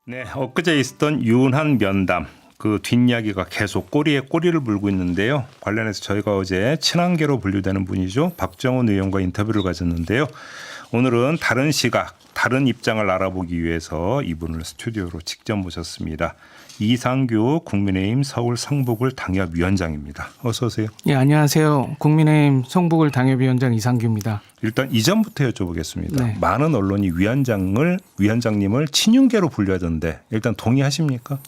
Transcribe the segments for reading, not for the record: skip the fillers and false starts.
네, 엊그제 있었던 유은한 면담 그 뒷이야기가 계속 꼬리에 꼬리를 물고 있는데요. 관련해서 저희가 어제 친한계로 분류되는 분이죠. 박정원 의원과 인터뷰를 가졌는데요. 오늘은 다른 시각, 다른 입장을 알아보기 위해서 이분을 스튜디오로 직접 모셨습니다. 이상규 국민의힘 서울 성북을 당협위원장입니다. 어서 오세요. 예, 안녕하세요. 국민의힘 성북을 당협위원장 이상규입니다. 일단 이전부터 여쭤보겠습니다. 네. 많은 언론이 위원장님을 친윤계로 분류하던데 일단 동의하십니까?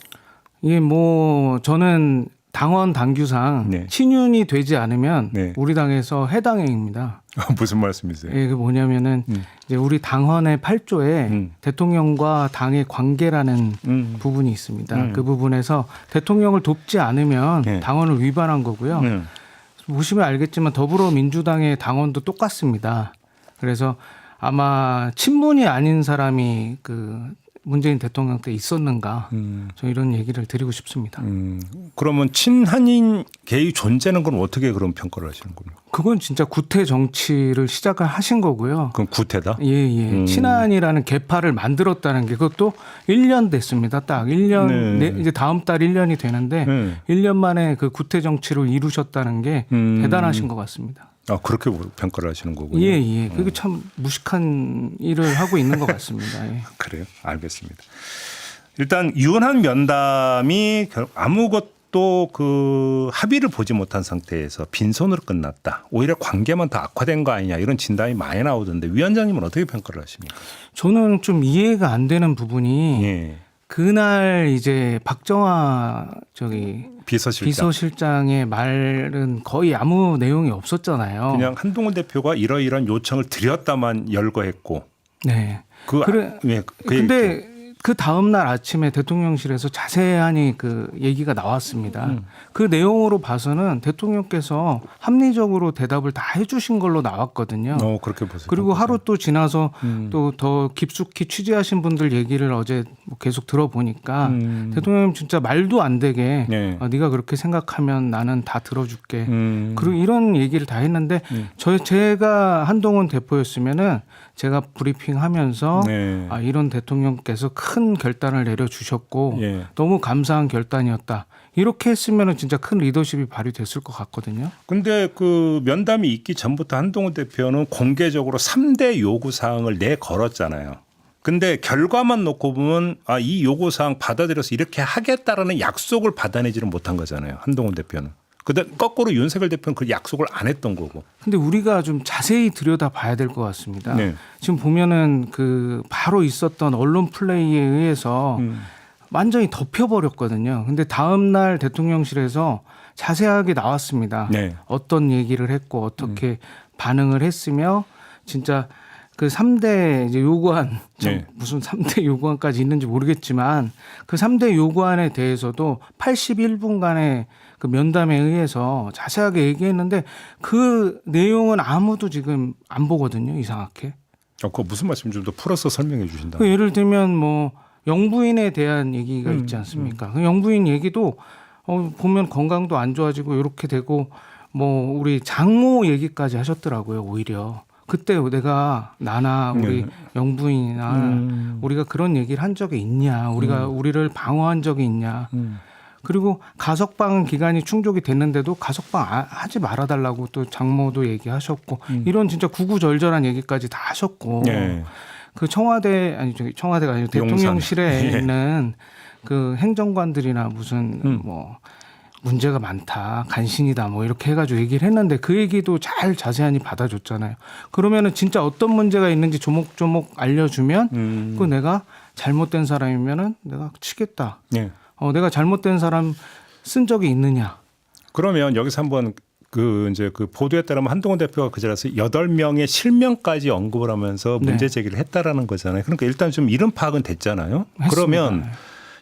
이게 뭐 저는 당원 당규상 네. 친윤이 되지 않으면 네. 우리 당에서 해당행위입니다. 무슨 말씀이세요? 예, 그 뭐냐면은 이제 우리 당헌의 8조에 대통령과 당의 관계라는 부분이 있습니다. 그 부분에서 대통령을 돕지 않으면 네. 당헌을 위반한 거고요. 보시면 알겠지만 더불어민주당의 당원도 똑같습니다. 그래서 아마 친문이 아닌 사람이 그 문재인 대통령 때 있었는가? 저 이런 얘기를 드리고 싶습니다. 그러면 친한인 개의 존재는 그럼 어떻게 그런 평가를 하시는 겁니까? 그건 진짜 구태 정치를 시작을 하신 거고요. 그럼 구태다? 예. 친한이라는 계파를 만들었다는 게 그것도 1년 됐습니다. 딱 1년, 네. 이제 다음 달 1년이 되는데 1년 만에 그 구태 정치를 이루셨다는 게 대단하신 것 같습니다. 아, 그렇게 평가를 하시는 거군요. 예. 그게 참 무식한 일을 하고 있는 것 같습니다. 예. 그래요? 알겠습니다. 일단 유은한 면담이 아무것도 그 합의를 보지 못한 상태에서 빈손으로 끝났다. 오히려 관계만 더 악화된 거 아니냐 이런 진단이 많이 나오던데 위원장님은 어떻게 평가를 하십니까? 저는 좀 이해가 안 되는 부분이 예. 그날 이제 박정화 비서실장의 말은 거의 아무 내용이 없었잖아요. 그냥 한동훈 대표가 이러이러한 요청을 드렸다만 열거했고. 네. 그 근데 그 다음 날 아침에 대통령실에서 자세하니 그 얘기가 나왔습니다. 그 내용으로 봐서는 대통령께서 합리적으로 대답을 다 해주신 걸로 나왔거든요. 그렇게 보세요. 그리고 하루 또 지나서 또 더 깊숙이 취재하신 분들 얘기를 어제 뭐 계속 들어보니까 대통령 진짜 말도 안 되게 네. 네가 그렇게 생각하면 나는 다 들어줄게. 그리고 이런 얘기를 다 했는데 제가 한동훈 대표였으면은 제가 브리핑하면서 네. 이런 대통령께서 큰 결단을 내려주셨고 예. 너무 감사한 결단이었다. 이렇게 했으면 진짜 큰 리더십이 발휘됐을 것 같거든요. 근데 그 면담이 있기 전부터 한동훈 대표는 공개적으로 3대 요구사항을 내걸었잖아요. 근데 결과만 놓고 보면 이 요구사항 받아들여서 이렇게 하겠다라는 약속을 받아내지는 못한 거잖아요. 한동훈 대표는. 근데 거꾸로 윤석열 대표는 그 약속을 안 했던 거고. 근데 우리가 좀 자세히 들여다봐야 될 것 같습니다. 네. 지금 보면은 그 바로 있었던 언론 플레이에 의해서 완전히 덮여버렸거든요. 근데 다음 날 대통령실에서 자세하게 나왔습니다. 네. 어떤 얘기를 했고 어떻게 반응을 했으며 진짜 그 3대 이제 요구안, 네. 무슨 3대 요구안까지 있는지 모르겠지만 그 3대 요구안에 대해서도 81분간의 그 면담에 의해서 자세하게 얘기했는데 그 내용은 아무도 지금 안 보거든요. 이상하게. 그거 무슨 말씀 좀 더 풀어서 설명해 주신다. 그 예를 들면 뭐 영부인에 대한 얘기가 있지 않습니까? 그 영부인 얘기도 보면 건강도 안 좋아지고 이렇게 되고 뭐 우리 장모 얘기까지 하셨더라고요. 오히려. 그때 내가 나나 우리 영부인이나 우리가 그런 얘기를 한 적이 있냐. 우리를 방어한 적이 있냐. 그리고 가석방 기간이 충족이 됐는데도 가석방 하지 말아달라고 또 장모도 얘기하셨고 이런 진짜 구구절절한 얘기까지 다 하셨고 네. 그 청와대가 아니고 대통령실에 예. 있는 그 행정관들이나 무슨 뭐 문제가 많다, 간신이다 뭐 이렇게 해가지고 얘기를 했는데 그 얘기도 잘 자세하니 받아줬잖아요. 그러면은 진짜 어떤 문제가 있는지 조목조목 알려주면 그 내가 잘못된 사람이면은 내가 치겠다. 네. 내가 잘못된 사람 쓴 적이 있느냐? 그러면 여기서 한번 그 보도에 따르면 한동훈 대표가 그 자리에서 8명의 실명까지 언급을 하면서 문제 제기를 했다라는 거잖아요. 그러니까 일단 좀 이런 파악은 됐잖아요. 했습니다. 그러면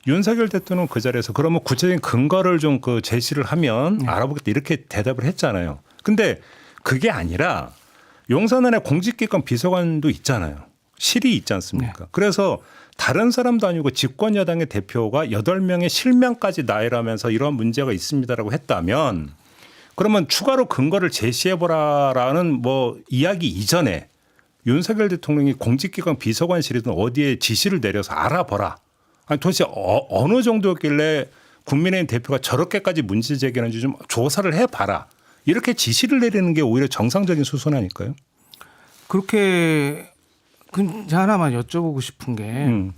윤석열 대통령은 그 자리에서 그러면 구체적인 근거를 좀 그 제시를 하면 알아보겠다 이렇게 대답을 했잖아요. 근데 그게 아니라 용산 안에 공직기관 비서관도 있잖아요. 실이 있지 않습니까? 그래서 다른 사람도 아니고 집권 여당의 대표가 8명의 실명까지 나열하면서 이런 문제가 있습니다라고 했다면 그러면 추가로 근거를 제시해보라라는 뭐 이야기 이전에 윤석열 대통령이 공직기관 비서관실이든 어디에 지시를 내려서 알아보라. 아니 도대체 어느 정도였길래 국민의힘 대표가 저렇게까지 문제 제기하는지 좀 조사를 해봐라. 이렇게 지시를 내리는 게 오히려 정상적인 수순 아닐까요? 그렇게 하나만 여쭤보고 싶은 게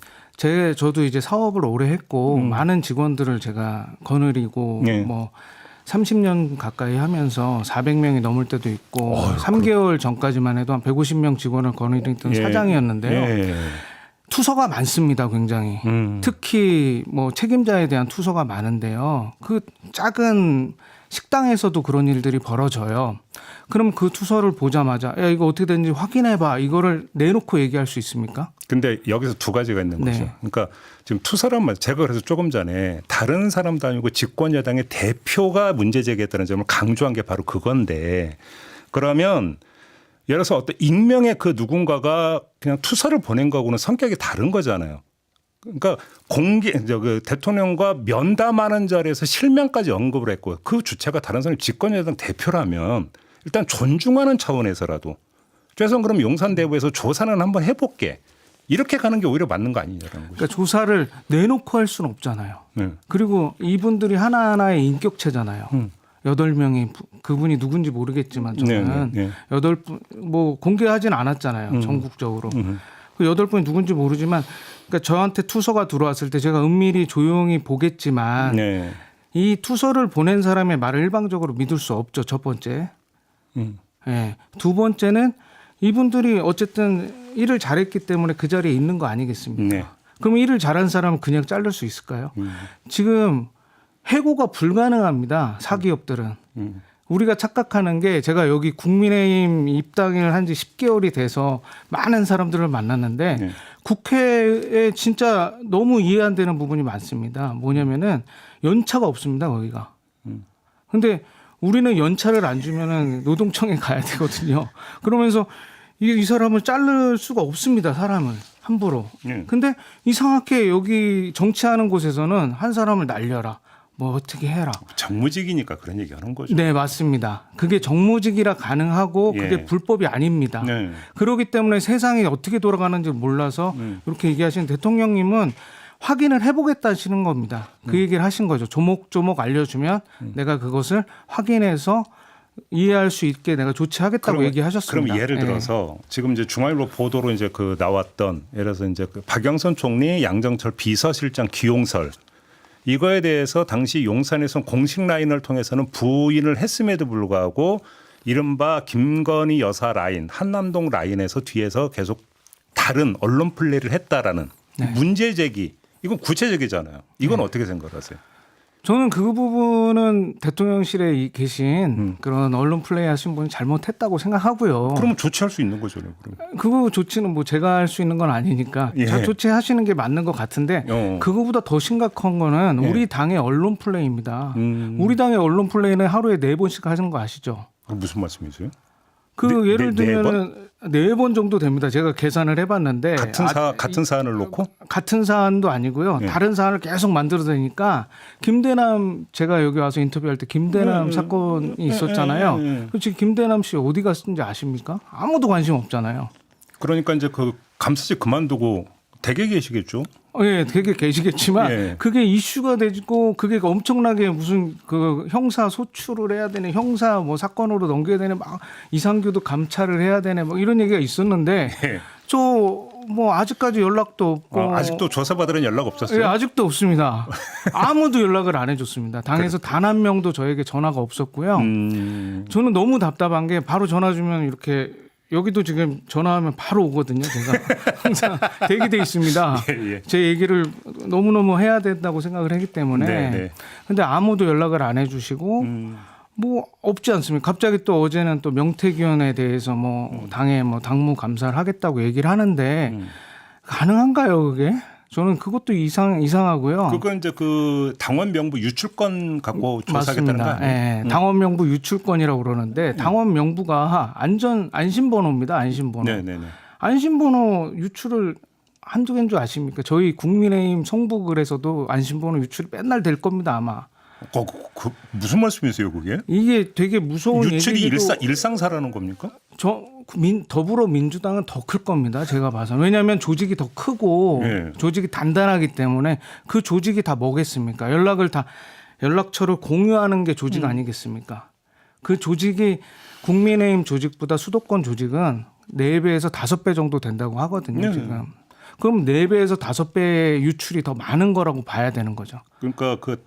저도 이제 사업을 오래 했고 많은 직원들을 제가 거느리고 네. 뭐 30년 가까이 하면서 400명이 넘을 때도 있고 3개월 전까지만 해도 한 150명 직원을 거느리던 사장이었는데요. 예. 투서가 많습니다, 굉장히. 특히 뭐 책임자에 대한 투서가 많은데요. 그 작은 식당에서도 그런 일들이 벌어져요. 그럼 그 투서를 보자마자 야 이거 어떻게 되는지 확인해봐. 이거를 내놓고 얘기할 수 있습니까? 근데 여기서 두 가지가 있는 네. 거죠. 그러니까 지금 투사란 말 제가 그래서 조금 전에 다른 사람도 아니고 집권 여당의 대표가 문제 제기했다는 점을 강조한 게 바로 그건데 그러면 예를 들어서 어떤 익명의 그 누군가가 그냥 투서를 보낸 거하고는 성격이 다른 거잖아요. 그러니까 그 대통령과 면담하는 자리에서 실명까지 언급을 했고 그 주체가 다른 사람이 집권 여당 대표라면 일단 존중하는 차원에서라도 최소한 그럼 용산대부에서 조사는 한번 해볼게. 이렇게 가는 게 오히려 맞는 거 아니냐라는 거죠. 그러니까 조사를 내놓고 할 수는 없잖아요. 네. 그리고 이분들이 하나하나의 인격체잖아요. 8명이 그분이 누군지 모르겠지만 저는 네. 8분 뭐 공개하진 않았잖아요. 전국적으로. 그 8분이 누군지 모르지만 그러니까 저한테 투서가 들어왔을 때 제가 은밀히 조용히 보겠지만 네. 이 투서를 보낸 사람의 말을 일방적으로 믿을 수 없죠. 첫 번째. 네. 두 번째는 이분들이 어쨌든 일을 잘했기 때문에 그 자리에 있는 거 아니겠습니까? 네. 그럼 일을 잘한 사람은 그냥 자를 수 있을까요? 지금 해고가 불가능합니다. 사기업들은. 우리가 착각하는 게 제가 여기 국민의힘 입당을 한 지 10개월이 돼서 많은 사람들을 만났는데 네. 국회에 진짜 너무 이해 안 되는 부분이 많습니다. 뭐냐면은 연차가 없습니다. 거기가. 근데 우리는 연차를 안 주면은 노동청에 가야 되거든요. 그러면서 이 사람을 자를 수가 없습니다. 사람을 함부로. 네. 근데 이상하게 여기 정치하는 곳에서는 한 사람을 날려라. 뭐 어떻게 해라. 정무직이니까 그런 얘기 하는 거죠. 네, 맞습니다. 그게 정무직이라 가능하고 예. 그게 불법이 아닙니다. 네. 그렇기 때문에 세상이 어떻게 돌아가는지 몰라서 이렇게 얘기하시는 대통령님은 확인을 해보겠다 하시는 겁니다. 그 얘기를 하신 거죠. 조목조목 알려주면 내가 그것을 확인해서 이해할 수 있게 내가 조치하겠다고 얘기하셨습니다. 그럼 예를 들어서 지금 이제 중앙일보 보도로 이제 그 나왔던 예를 들어서 이제 그 박영선 총리, 양정철 비서실장 기용설 이거에 대해서 당시 용산에서 공식 라인을 통해서는 부인을 했음에도 불구하고 이른바 김건희 여사 라인, 한남동 라인에서 뒤에서 계속 다른 언론 플레이를 했다라는 문제 제기. 이건 구체적이잖아요. 이건 어떻게 생각하세요? 저는 그 부분은 대통령실에 계신 그런 언론 플레이 하신 분이 잘못했다고 생각하고요. 그러면 조치할 수 있는 거죠. 그럼. 그거 조치는 뭐 제가 할 수 있는 건 아니니까 예. 잘 조치하시는 게 맞는 것 같은데 그거보다 더 심각한 거는 예. 우리 당의 언론 플레이입니다. 우리 당의 언론 플레이는 하루에 4번씩 하는 거 아시죠? 무슨 말씀이세요? 그 예를 들면 4번 정도 됩니다. 제가 계산을 해봤는데 같은 사안을 놓고 같은 사안도 아니고요. 예. 다른 사안을 계속 만들어내니까 김대남 제가 여기 와서 인터뷰할 때 김대남 사건이 있었잖아요. 지금 김대남 씨 어디 갔는지 아십니까? 아무도 관심 없잖아요. 그러니까 이제 그 감사직 그만두고 댁에 계시겠죠. 예, 되게 계시겠지만 예. 그게 이슈가 되고 그게 엄청나게 무슨 그 형사 소출을 해야 되는 형사 뭐 사건으로 넘겨야 되는 막 이상규도 감찰을 해야 되는 뭐 이런 얘기가 있었는데 예. 저 뭐 아직까지 연락도 없고 아직도 조사받으려는 연락 없었어요? 예, 아직도 없습니다. 아무도 연락을 안 해줬습니다. 당에서 단 한 명도 저에게 전화가 없었고요. 저는 너무 답답한 게 바로 전화 주면 이렇게 여기도 지금 전화하면 바로 오거든요. 제가 항상 대기돼 있습니다. 예. 제 얘기를 너무너무 해야 된다고 생각을 했기 때문에. 네. 근데 아무도 연락을 안 해주시고 뭐 없지 않습니까? 갑자기 또 어제는 또 명태균에 대해서 뭐 당에 뭐 당무 감사를 하겠다고 얘기를 하는데 가능한가요, 그게? 저는 그것도 이상하고요. 그건 이제 그 당원 명부 유출권 갖고 조사하겠다는 거 맞습니다. 아니에요? 예, 당원 명부 유출권이라고 그러는데 당원 명부가 안심번호입니다. 안심번호. 네네네. 안심번호 유출을 한두 개인 줄 아십니까? 저희 국민의힘 성북을에서도 안심번호 유출이 맨날 될 겁니다. 아마. 무슨 말씀이세요, 그게? 이게 되게 무서운 유출이 얘기도 일상사라는 겁니까? 더불어민주당은 더 클 겁니다. 제가 봐서. 왜냐하면 조직이 더 크고 네. 조직이 단단하기 때문에 그 조직이 다 뭐겠습니까? 연락처를 공유하는 게 조직 아니겠습니까? 그 조직이 국민의힘 조직보다 수도권 조직은 4배에서 5배 정도 된다고 하거든요. 네. 지금. 그럼 4배에서 5배의 유출이 더 많은 거라고 봐야 되는 거죠. 그러니까 그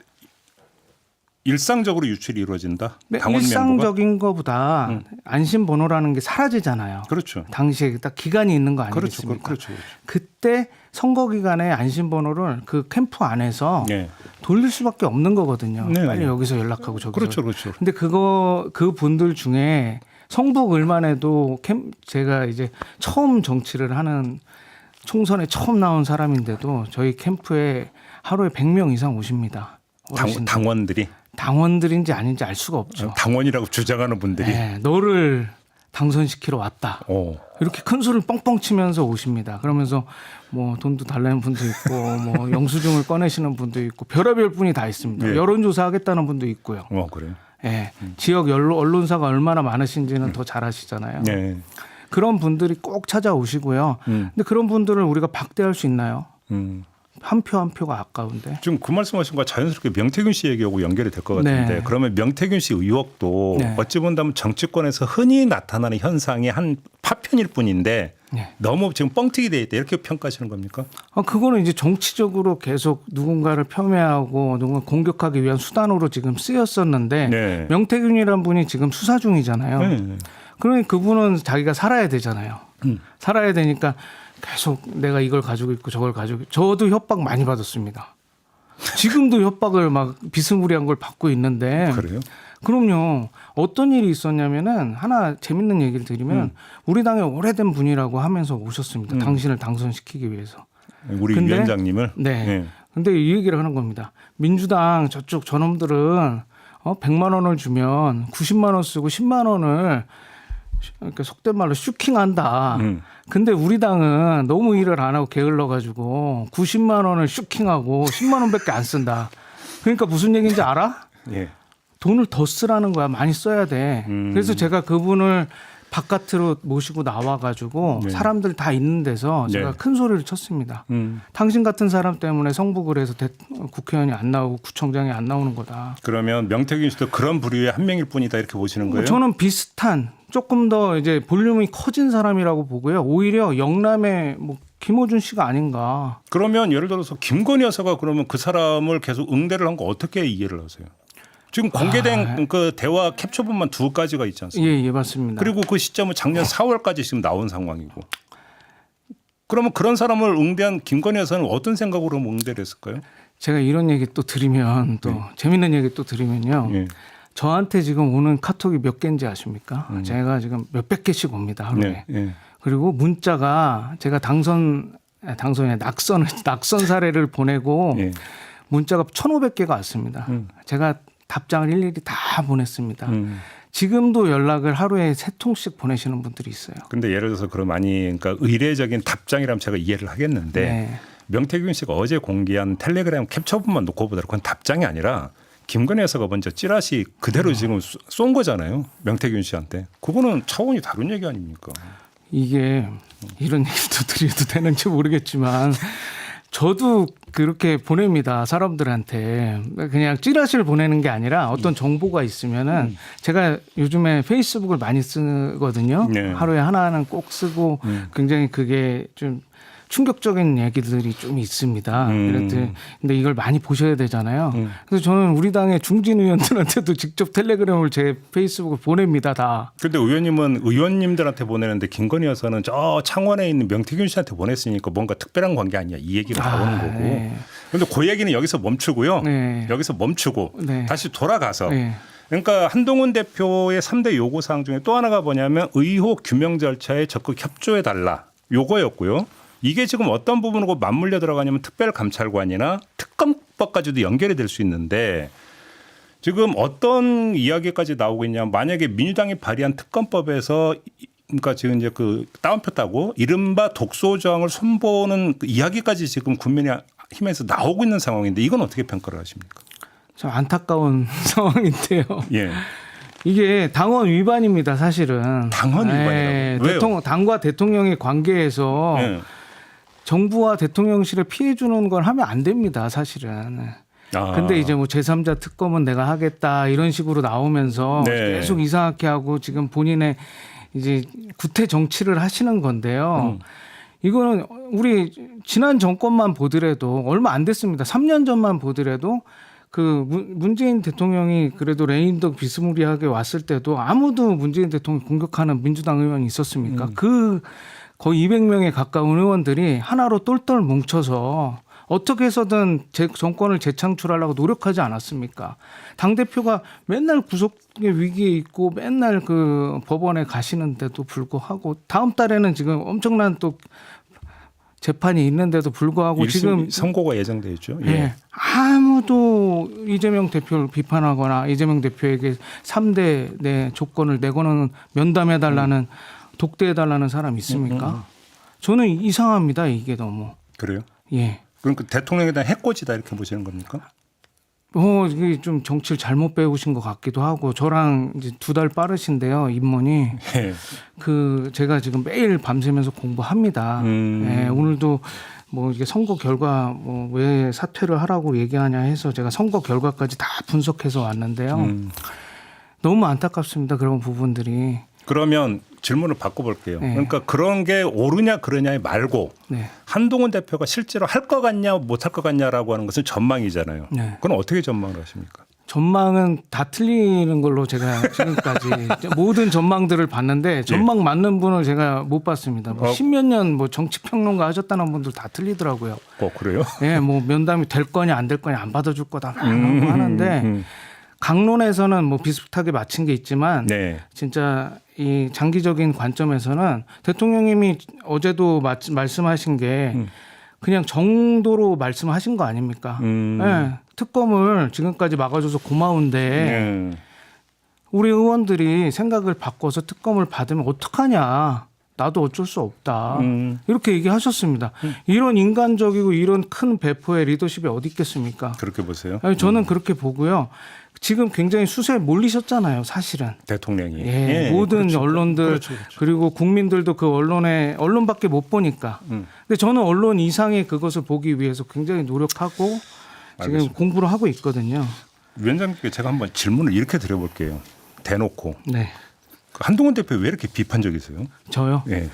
일상적으로 유출이 이루어진다. 네, 당원 멤버가. 일상적인 거보다 안심번호라는 게 사라지잖아요. 그렇죠. 당시에 딱 기간이 있는 거 그렇죠. 아니겠습니까? 그렇죠. 그때 선거 기간에 안심번호를 그 캠프 안에서 네. 돌릴 수밖에 없는 거거든요. 네. 빨리 여기서 연락하고 저기서. 그렇죠. 그렇죠. 근데 그 분들 중에 성북 을만에도 제가 이제 처음 정치를 하는 총선에 처음 나온 사람인데도 저희 캠프에 하루에 100명 이상 오십니다. 당원들이 당원들인지 아닌지 알 수가 없죠. 당원이라고 주장하는 분들이 네, 너를 당선시키러 왔다. 오. 이렇게 큰 소리를 뻥뻥 치면서 오십니다. 그러면서 뭐 돈도 달라는 분도 있고 뭐 영수증을 꺼내시는 분도 있고 별의별 분이 다 있습니다. 네. 여론조사 하겠다는 분도 있고요. 그래요. 예, 지역 언론사가 얼마나 많으신지는 더 잘 아시잖아요. 네. 그런 분들이 꼭 찾아오시고요. 근데 그런 분들을 우리가 박대할 수 있나요? 한 표 한 표가 아까운데. 지금 그 말씀하신 거 자연스럽게 명태균 씨 얘기하고 연결이 될 것 같은데 네. 그러면 명태균 씨 의혹도 네. 어찌 본다면 정치권에서 흔히 나타나는 현상의 한 파편일 뿐인데 네. 너무 지금 뻥튀기 돼 있다 이렇게 평가하시는 겁니까? 그거는 이제 정치적으로 계속 누군가를 폄훼하고 누군가 공격하기 위한 수단으로 지금 쓰였었는데 네. 명태균이라는 분이 지금 수사 중이잖아요. 네. 그러니 그분은 자기가 살아야 되잖아요. 살아야 되니까 계속 내가 이걸 가지고 있고 저걸 가지고 저도 협박 많이 받았습니다. 지금도 협박을 막 비스무리한 걸 받고 있는데 그래요? 그럼요. 어떤 일이 있었냐면은 하나 재밌는 얘기를 드리면 우리 당의 오래된 분이라고 하면서 오셨습니다. 당신을 당선시키기 위해서. 우리 근데- 위원장님을 네. 근데 이 얘기를 하는 겁니다. 민주당 저쪽 저놈들은 100만 원을 주면 90만 원 쓰고 10만 원을 그러니까 속된 말로 슈킹한다. 근데 우리 당은 너무 일을 안 하고 게을러 가지고 90만 원을 슈킹하고 10만 원밖에 안 쓴다. 그러니까 무슨 얘기인지 알아? 예. 돈을 더 쓰라는 거야. 많이 써야 돼. 그래서 제가 그분을 바깥으로 모시고 나와가지고 네. 사람들 다 있는 데서 제가 네. 큰 소리를 쳤습니다. 당신 같은 사람 때문에 성북을 해서 국회의원이 안 나오고 구청장이 안 나오는 거다. 그러면 명태균 씨도 그런 부류의 한 명일 뿐이다 이렇게 보시는 거예요? 저는 비슷한 조금 더 이제 볼륨이 커진 사람이라고 보고요. 오히려 영남의 뭐 김어준 씨가 아닌가. 그러면 예를 들어서 김건희 여사가 그러면 그 사람을 계속 응대를 한 거 어떻게 이해를 하세요? 지금 공개된 그 대화 캡처본만 2가지가 있지 않습니까? 예, 맞습니다. 그리고 그 시점은 작년 4월까지 지금 나온 상황이고. 그러면 그런 사람을 응대한 김건희 여사는 어떤 생각으로 응대를 했을까요? 제가 이런 얘기 또 드리면 또 재밌는 얘기 또 드리면요. 예. 저한테 지금 오는 카톡이 몇 개인지 아십니까? 제가 지금 몇백 개씩 옵니다 하루에. 네. 예. 그리고 문자가 제가 낙선 사례를 보내고 예. 문자가 1,500개가 왔습니다. 제가 답장을 일일이 다 보냈습니다. 지금도 연락을 하루에 3통씩 보내시는 분들이 있어요. 근데 예를 들어서 그럼 그러니까 의례적인 답장이라면 제가 이해를 하겠는데 네. 명태균 씨가 어제 공개한 텔레그램 캡처본만 놓고 보더라도 그건 답장이 아니라 김건희 여사가 먼저 찌라시 그대로 지금 쏜 거잖아요. 명태균 씨한테. 그거는 차원이 다른 얘기 아닙니까? 이게 이런 얘기도 드려도 되는지 모르겠지만 저도 그렇게 보냅니다. 사람들한테. 그냥 찌라시를 보내는 게 아니라 어떤 정보가 있으면은 제가 요즘에 페이스북을 많이 쓰거든요. 네. 하루에 하나는 꼭 쓰고 굉장히 그게 좀 충격적인 얘기들이 좀 있습니다. 근데 이걸 많이 보셔야 되잖아요. 그래서 저는 우리 당의 중진 의원들한테도 직접 텔레그램을 제 페이스북을 보냅니다. 다. 근데 의원님은 의원님들한테 보내는데 김건희 여사는 저 창원에 있는 명태균 씨한테 보냈으니까 뭔가 특별한 관계 아니야. 이 얘기가 나오는 거고. 네. 그런데 그 얘기는 여기서 멈추고요. 네. 여기서 멈추고 네. 다시 돌아가서 네. 그러니까 한동훈 대표의 3대 요구사항 중에 또 하나가 뭐냐면 의혹 규명 절차에 적극 협조해달라. 요거였고요. 이게 지금 어떤 부분으로 맞물려 들어가냐면 특별감찰관이나 특검법까지도 연결이 될 수 있는데 지금 어떤 이야기까지 나오고 있냐면 만약에 민주당이 발의한 특검법에서 그러니까 지금 이제 그 다운표 따고 이른바 독소 조항을 손보는 그 이야기까지 지금 국민의힘에서 나오고 있는 상황인데 이건 어떻게 평가를 하십니까? 참 안타까운 상황인데요. 예. 이게 당원 위반입니다, 사실은. 당원 위반이라고. 왜요? 당과 대통령의 관계에서 예. 정부와 대통령실을 피해 주는 걸 하면 안 됩니다, 사실은. 아. 근데 이제 뭐 제3자 특검은 내가 하겠다 이런 식으로 나오면서 네. 계속 이상하게 하고 지금 본인의 이제 구태 정치를 하시는 건데요. 이거는 우리 지난 정권만 보더라도 얼마 안 됐습니다. 3년 전만 보더라도 그 문재인 대통령이 그래도 레임덕 비스무리하게 왔을 때도 아무도 문재인 대통령 공격하는 민주당 의원이 있었습니까? 그 거의 200명에 가까운 의원들이 하나로 똘똘 뭉쳐서 어떻게 해서든 정권을 재창출하려고 노력하지 않았습니까? 당대표가 맨날 구속의 위기에 있고 맨날 그 법원에 가시는데도 불구하고 다음 달에는 지금 엄청난 또 재판이 있는데도 불구하고 지금 선고가 예정돼 있죠. 예. 예, 아무도 이재명 대표를 비판하거나 이재명 대표에게 3대 내 조건을 내거는 면담해달라는 독대해달라는 사람 있습니까? 저는 이상합니다. 이게 너무. 그래요? 예. 그러니까 대통령에 대한 해코지다 이렇게 보시는 겁니까? 이게 좀 정치를 잘못 배우신 것 같기도 하고 저랑 이제 2달 빠르신데요 입문이 예. 제가 지금 매일 밤새면서 공부합니다. 예, 오늘도 뭐 이게 선거 결과 뭐 왜 사퇴를 하라고 얘기하냐 해서 제가 선거 결과까지 다 분석해서 왔는데요. 너무 안타깝습니다. 그런 부분들이. 그러면 질문을 바꿔볼게요. 네. 그러니까 그런 게 옳으냐 그러냐 말고 네. 한동훈 대표가 실제로 할 것 같냐 못할 것 같냐라고 하는 것은 전망이잖아요. 네. 그건 어떻게 전망을 하십니까? 전망은 다 틀리는 걸로 제가 지금까지 모든 전망들을 봤는데 전망 맞는 분을 제가 못 봤습니다. 뭐 10몇 년 뭐 정치평론가 하셨다는 분들 다 틀리더라고요. 그래요? 예, 뭐 면담이 될 거냐 안 될 거냐 안 받아줄 거다 막 하는데 강론에서는 뭐 비슷하게 맞힌 게 있지만 네. 진짜 이 장기적인 관점에서는 대통령님이 어제도 말씀하신 게 그냥 정도로 말씀하신 거 아닙니까? 예, 특검을 지금까지 막아줘서 고마운데 우리 의원들이 생각을 바꿔서 특검을 받으면 어떡하냐. 나도 어쩔 수 없다. 이렇게 얘기하셨습니다. 이런 인간적이고 이런 큰 배포의 리더십이 어디 있겠습니까? 그렇게 보세요. 아니, 저는 그렇게 보고요. 지금 굉장히 수세에 몰리셨잖아요, 사실은. 대통령이. 예, 모든 그렇죠. 언론들 그렇죠. 그리고 국민들도 그 언론밖에 못 보니까. 근데 저는 언론 이상의 그것을 보기 위해서 굉장히 노력하고 지금 알겠습니다. 공부를 하고 있거든요. 위원장님께 제가 한번 질문을 이렇게 드려볼게요. 대놓고. 네, 한동훈 대표 왜 이렇게 비판적이세요? 저요. 예.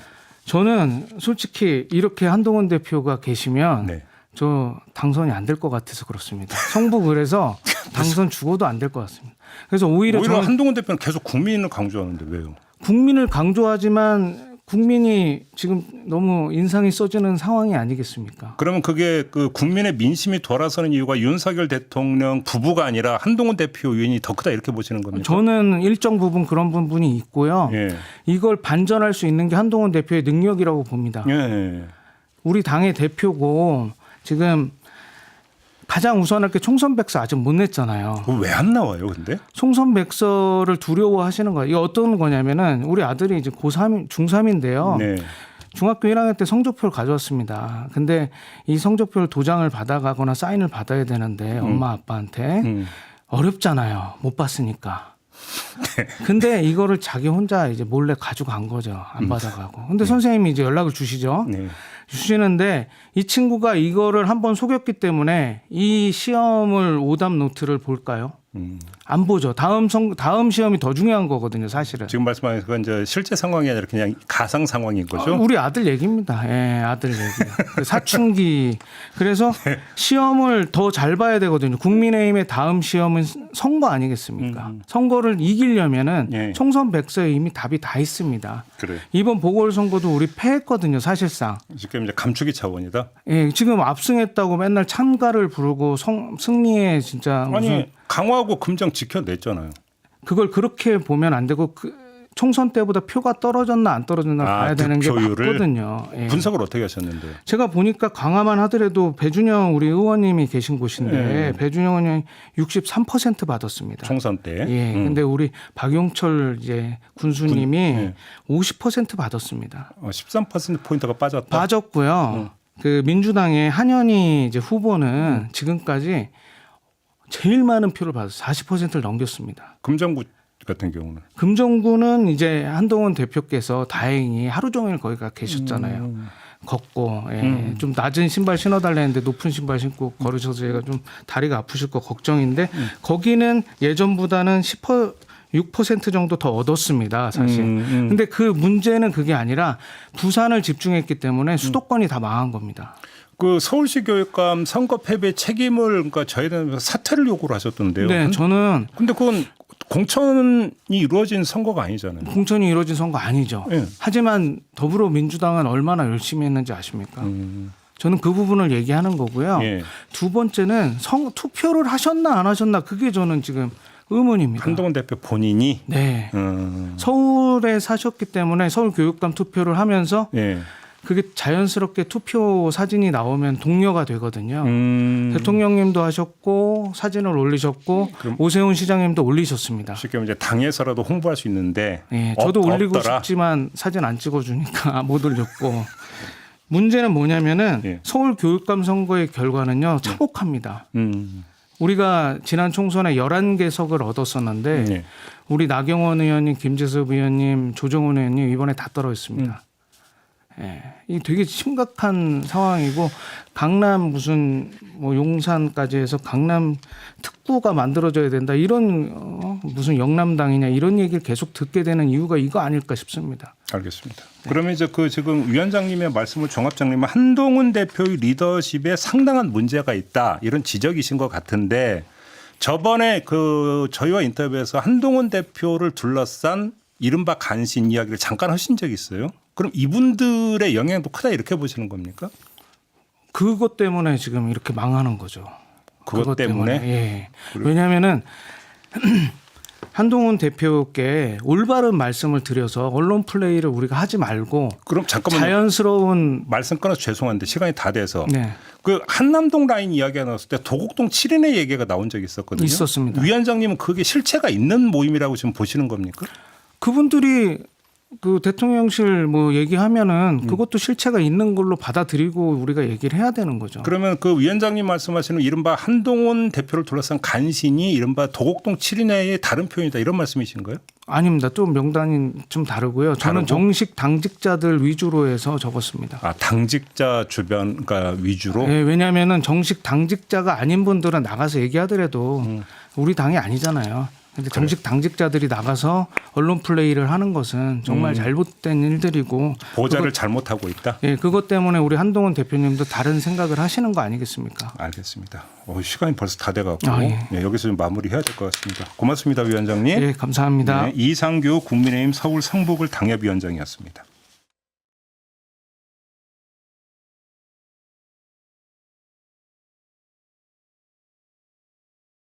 저는 솔직히 이렇게 한동훈 대표가 계시면 네. 저 당선이 안 될 것 같아서 그렇습니다. 성부 그래서 당선 죽어도 안 될 것 같습니다. 그래서 오히려 저는 한동훈 대표는 계속 국민을 강조하는데 왜요? 국민을 강조하지만 국민이 지금 너무 인상이 써지는 상황이 아니겠습니까? 그러면 그게 그 국민의 민심이 돌아서는 이유가 윤석열 대통령 부부가 아니라 한동훈 대표 요인이 더 크다 이렇게 보시는 겁니까? 저는 일정 부분 그런 부분이 있고요. 예. 이걸 반전할 수 있는 게 한동훈 대표의 능력이라고 봅니다. 예. 우리 당의 대표고 지금 가장 우선할 게 총선 백서 아직 못 냈잖아요. 왜 안 나와요, 근데? 총선 백서를 두려워하시는 거예요. 이게 어떤 거냐면은 우리 아들이 이제 고3, 중3인데요. 네. 중학교 1학년 때 성적표를 가져왔습니다. 근데 이 성적표를 도장을 받아가거나 사인을 받아야 되는데 엄마 아빠한테 어렵잖아요. 못 봤으니까. 근데 이거를 자기 혼자 이제 몰래 가져간 거죠. 안 받아가고. 근데 선생님이 이제 연락을 주시죠. 네. 주시는데 이 친구가 이거를 한번 속였기 때문에 이 시험을 오답 노트를 볼까요? 안 보죠. 다음 시험이 더 중요한 거거든요, 사실은. 지금 말씀하신 건 이제 실제 상황이 아니라 그냥 가상 상황인 거죠. 우리 아들 얘기입니다. 예, 아들 얘기. 그 사춘기. 그래서 시험을 더 잘 봐야 되거든요. 국민의힘의 다음 시험은 선거 아니겠습니까? 선거를 이기려면은 예. 총선 백서에 이미 답이 다 있습니다. 그래. 이번 보궐선거도 우리 패했거든요, 사실상. 지금 이제 감축이 차원이다. 예, 지금 압승했다고 맨날 참가를 부르고 승리에 진짜 무슨 아니 강화하고 금정 지켜냈잖아요. 그걸 그렇게 보면 안 되고 총선 때보다 표가 떨어졌나 안 떨어졌나 봐야 되는 게 득표율을 맞거든요. 예. 분석을 어떻게 하셨는데요? 제가 보니까 강화만 하더라도 배준영 우리 의원님이 계신 곳인데 배준영 의원이 63% 받았습니다. 총선 때. 예. 근데 우리 박용철 이제 군수님이 50% 받았습니다. 13% 포인트가 빠졌다. 빠졌고요. 그 민주당의 한현희 이제 후보는 지금까지 제일 많은 표를 받아서 40%를 넘겼습니다. 금정구 같은 경우는 금정구는 이제 한동훈 대표께서 다행히 하루 종일 거기가 계셨잖아요. 걷고 좀 낮은 신발 신어달라 했는데 높은 신발 신고 걸으셔서 제가 좀 다리가 아프실 거 걱정인데 거기는 예전보다는 6% 정도 더 얻었습니다, 사실. 근데 그 문제는 그게 아니라 부산을 집중했기 때문에 수도권이 다 망한 겁니다. 그 서울시 교육감 선거 패배 책임을 그러니까 저희는 사퇴를 요구를 하셨던데요. 네, 저는 근데 그건 공천이 이루어진 선거가 아니잖아요. 공천이 이루어진 선거 아니죠. 네. 하지만 더불어민주당은 얼마나 열심히 했는지 아십니까? 저는 그 부분을 얘기하는 거고요. 예. 두 번째는 투표를 하셨나 안 하셨나 그게 저는 지금 의문입니다. 한동훈 대표 본인이 네. 서울에 사셨기 때문에 서울 교육감 투표를 하면서 예. 그게 자연스럽게 투표 사진이 나오면 동료가 되거든요. 대통령님도 하셨고 사진을 올리셨고 오세훈 시장님도 올리셨습니다. 쉽게 이제 당에서라도 홍보할 수 있는데 네, 저도 올리고 없더라. 싶지만 사진 안 찍어주니까 못 올렸고 문제는 뭐냐면은 예. 서울 교육감 선거의 결과는요 참혹합니다. 우리가 지난 총선에 11개석을 얻었었는데 예. 우리 나경원 의원님, 김재섭 의원님, 조정훈 의원님 이번에 다 떨어졌습니다. 예, 이 되게 심각한 상황이고 강남 무슨 뭐 용산까지 해서 강남 특구가 만들어져야 된다 이런 무슨 영남당이냐 이런 얘기를 계속 듣게 되는 이유가 이거 아닐까 싶습니다. 알겠습니다. 그러면 이제 그 지금 위원장님의 말씀을 종합정리하면 한동훈 대표의 리더십에 상당한 문제가 있다 이런 지적이신 것 같은데 저번에 그 저희와 인터뷰에서 한동훈 대표를 둘러싼 이른바 간신 이야기를 잠깐 하신 적이 있어요. 그럼 이분들의 영향도 크다 이렇게 보시는 겁니까? 그것 때문에 지금 이렇게 망하는 거죠. 그것 때문에? 예. 왜냐하면은 한동훈 대표께 올바른 말씀을 드려서 언론 플레이를 우리가 하지 말고 그럼 잠깐만요. 자연스러운 말씀 끊어서 죄송한데 시간이 다 돼서 네. 그 한남동 라인 이야기가 나왔을 때 도곡동 7인의 얘기가 나온 적이 있었거든요. 있었습니다. 위원장님은 그게 실체가 있는 모임이라고 지금 보시는 겁니까? 그분들이 그 대통령실 뭐 얘기하면은 그것도 실체가 있는 걸로 받아들이고 우리가 얘기를 해야 되는 거죠. 그러면 그 위원장님 말씀하시는 이른바 한동훈 대표를 둘러싼 간신이 이른바 도곡동 7인회의 다른 표현이다 이런 말씀이신가요? 아닙니다. 또 명단이 좀 다르고요. 저는 다르고? 정식 당직자들 위주로 해서 적었습니다. 아 당직자 주변 그러니까 위주로? 네, 왜냐하면은 정식 당직자가 아닌 분들은 나가서 얘기하더라도 우리 당이 아니잖아요. 근데 정식 당직자들이 나가서 언론 플레이를 하는 것은 정말 잘못된 일들이고 보좌를 잘못하고 있다? 예, 그것 때문에 우리 한동훈 대표님도 다른 생각을 하시는 거 아니겠습니까? 알겠습니다. 시간이 벌써 다 돼가고 예. 네, 여기서 좀 마무리해야 될 것 같습니다. 고맙습니다. 위원장님. 예, 감사합니다. 네, 이상규 국민의힘 서울 성북을 당협위원장이었습니다.